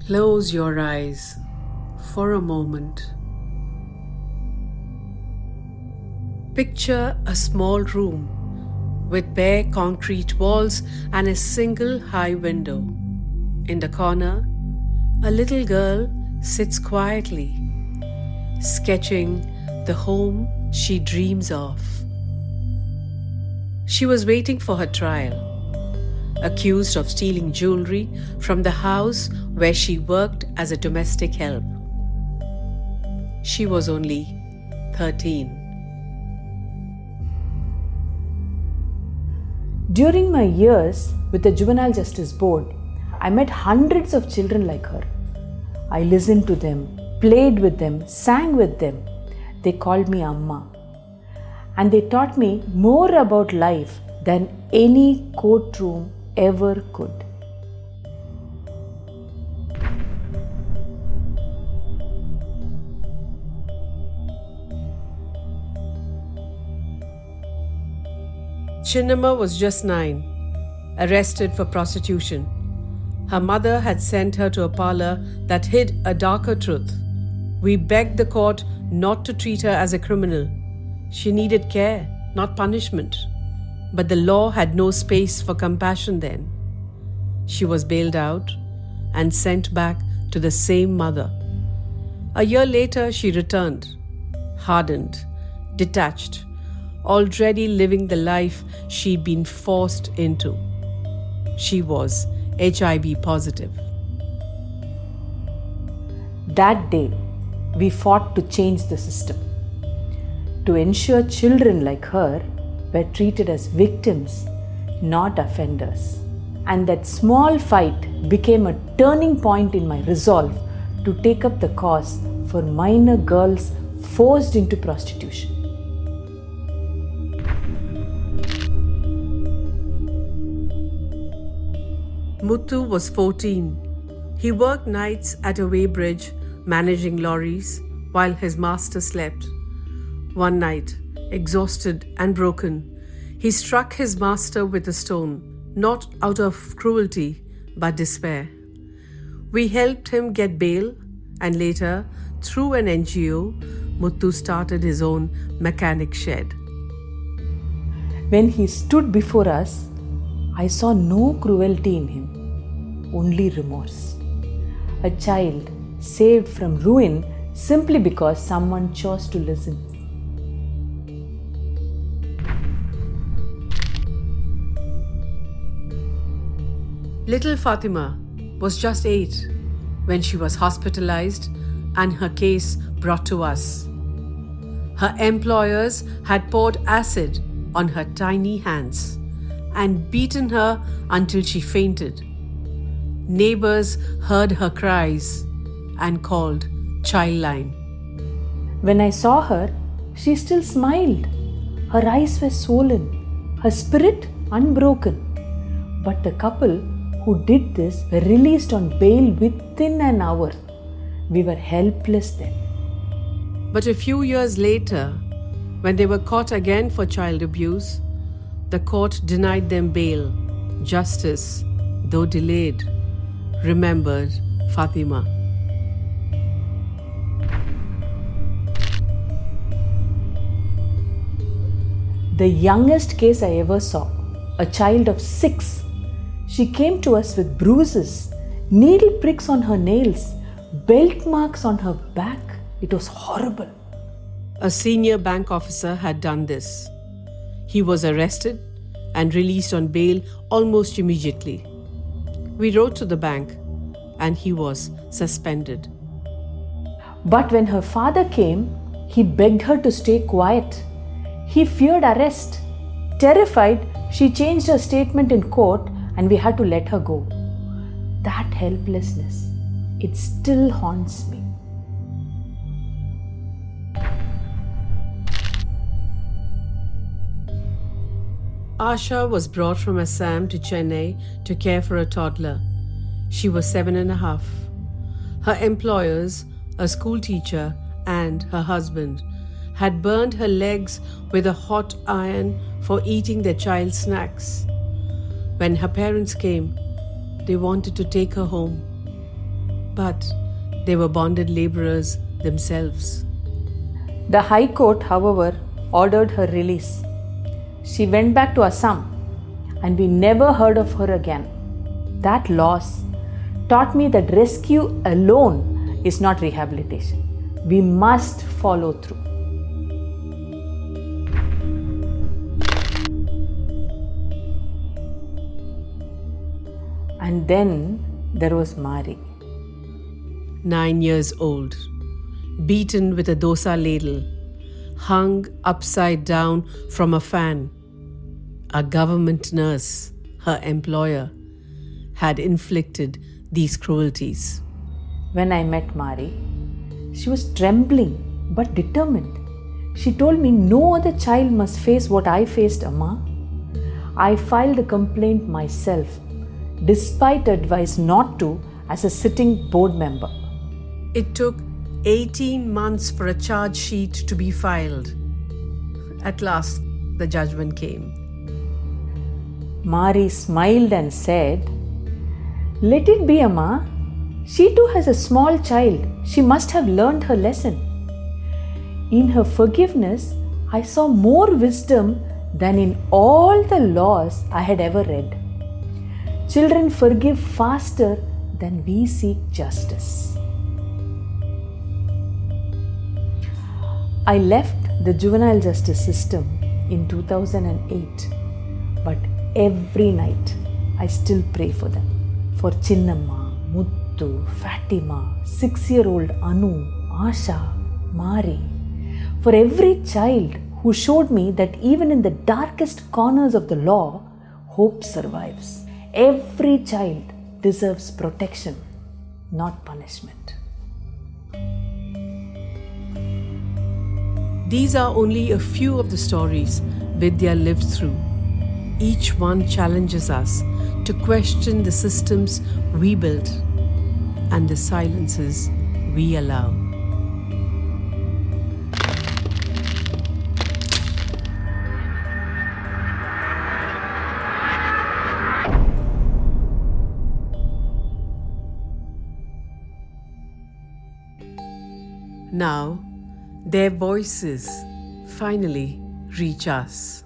Close your eyes for a moment. Picture a small room with bare concrete walls and a single high window. In the corner, a little girl sits quietly, sketching the home she dreams of. She was waiting for her trial, accused of stealing jewelry from the house where she worked as a domestic help. She was only 13. During my years with the Juvenile Justice Board, I met hundreds of children like her. I listened to them, played with them, sang with them. They called me Amma. And they taught me more about life than any courtroom ever could. Chinnamma was just 9, arrested for prostitution. Her mother had sent her to a parlor that hid a darker truth. We begged the court not to treat her as a criminal. She needed care, not punishment. But the law had no space for compassion then. She was bailed out and sent back to the same mother. A year later, she returned, hardened, detached, already living the life she'd been forced into. She was HIV positive. That day, we fought to change the system, to ensure children like her were treated as victims, not offenders. And that small fight became a turning point in my resolve to take up the cause for minor girls forced into prostitution. Muthu was 14. He worked nights at a weighbridge, managing lorries, while his master slept. One night, exhausted and broken, he struck his master with a stone, not out of cruelty, but despair. We helped him get bail, and later, through an NGO, Muthu started his own mechanic shed. When he stood before us, I saw no cruelty in him, only remorse. A child saved from ruin simply because someone chose to listen. Little Fatima was just 8 when she was hospitalized and her case brought to us. Her employers had poured acid on her tiny hands and beaten her until she fainted. Neighbors heard her cries and called Childline. When I saw her, she still smiled. Her eyes were swollen, her spirit unbroken. But the couple who did this were released on bail within an hour. We were helpless then. But a few years later, when they were caught again for child abuse, the court denied them bail. Justice, though delayed, remembered Fatima. The youngest case I ever saw, a child of 6. She came to us with bruises, needle pricks on her nails, belt marks on her back. It was horrible. A senior bank officer had done this. He was arrested and released on bail almost immediately. We wrote to the bank and he was suspended. But when her father came, he begged her to stay quiet. He feared arrest. Terrified, she changed her statement in court and we had to let her go. That helplessness, it still haunts me. Asha was brought from Assam to Chennai to care for a toddler. She was 7.5. Her employers, a school teacher, and her husband had burned her legs with a hot iron for eating their child's snacks. When her parents came, they wanted to take her home. But they were bonded laborers themselves. The High Court, however, ordered her release. She went back to Assam and we never heard of her again. That loss taught me that rescue alone is not rehabilitation. We must follow through. And then there was Mari. 9 years old, beaten with a dosa ladle, hung upside down from a fan. A government nurse, her employer, had inflicted these cruelties. When I met Mari, she was trembling but determined. She told me no other child must face what I faced, Amma. I filed a complaint myself, despite advice not to, as a sitting board member. It took 18 months for a charge sheet to be filed. At last, the judgment came. Mari smiled and said, "Let it be, Amma. She too has a small child. She must have learned her lesson." In her forgiveness, I saw more wisdom than in all the laws I had ever read. Children forgive faster than we seek justice. I left the juvenile justice system in 2008, but every night I still pray for them. For Chinnamma, Muttu, Fatima, 6-year-old Anu, Asha, Mari. For every child who showed me that even in the darkest corners of the law, hope survives. Every child deserves protection, not punishment. These are only a few of the stories Vidya lived through. Each one challenges us to question the systems we built and the silences we allow. Now, their voices finally reach us.